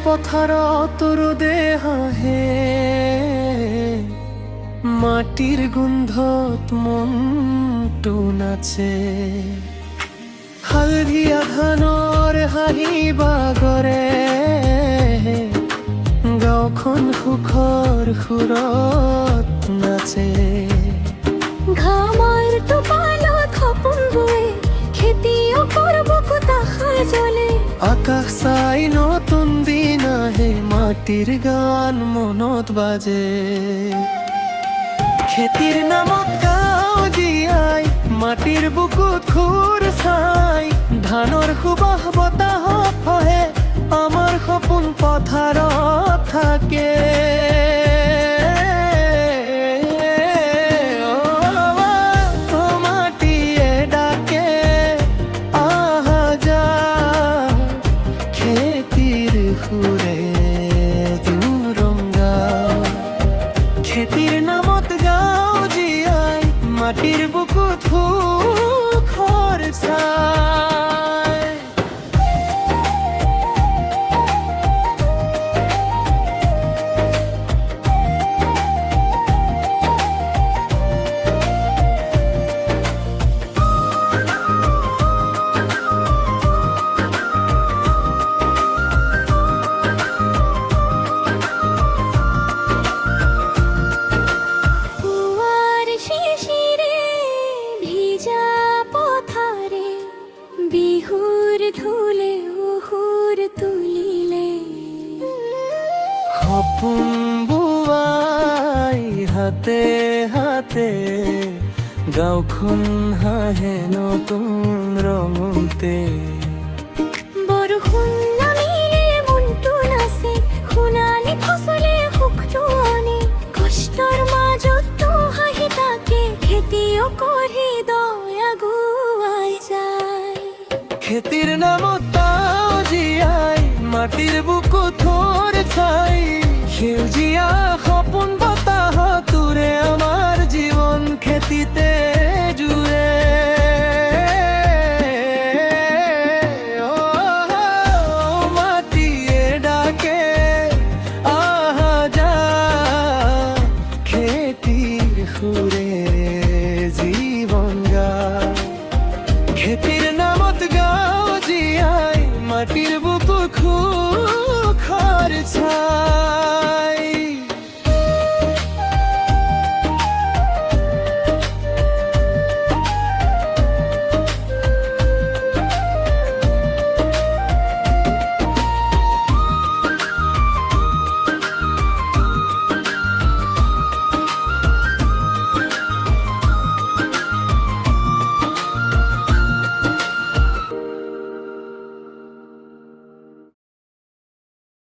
পথাৰত দেহাহে মাটিৰ গোন্ধত মনটো নাচে হালধীয়া ধানৰ হাঁহি বাগৰে গাঁওখন সুখৰ সুৰত নাচে ঘামৰ টোপালত সপোন বোৱে খেতিয়কৰ বুকুত আশা জ্বলে আকাশ চাই নতুন দিন আহে মাটিৰ গান মনত বাজে খেতিৰ নামত গাঁও জীয়াই মাটিৰ বুকুত খুৰ চাই ধানৰ সুবাস বতাহত বহে আমাৰ সপোন পথাৰত থাকে মাটিয়ে ডাকে আহা যা খেতিৰ সুৰে জুৰংগা খেতিৰ নামত গাঁও জীয়াই মাটিৰ বুকুত সুখৰ ছাই কুৱাৰ শিশিৰে ভিজা পথাৰে বিহুৰ ঢোলে সুৰ তুলিলে সপোন বোৱাই হাতে হাতে গাঁওখন হাঁহে নতুন ৰঙতে বৰষুণ নামিলে মনটো নাচে সোণালী ফচলে সুখটো আনে কষ্টৰ মাজতো হাঁহি থাকে খেতিয়কৰ হৃদয় আগুৱাই যায় খেতিৰ নামত জীয়াই মাটিৰ বুকুত থৰ চাই সেউজীয়া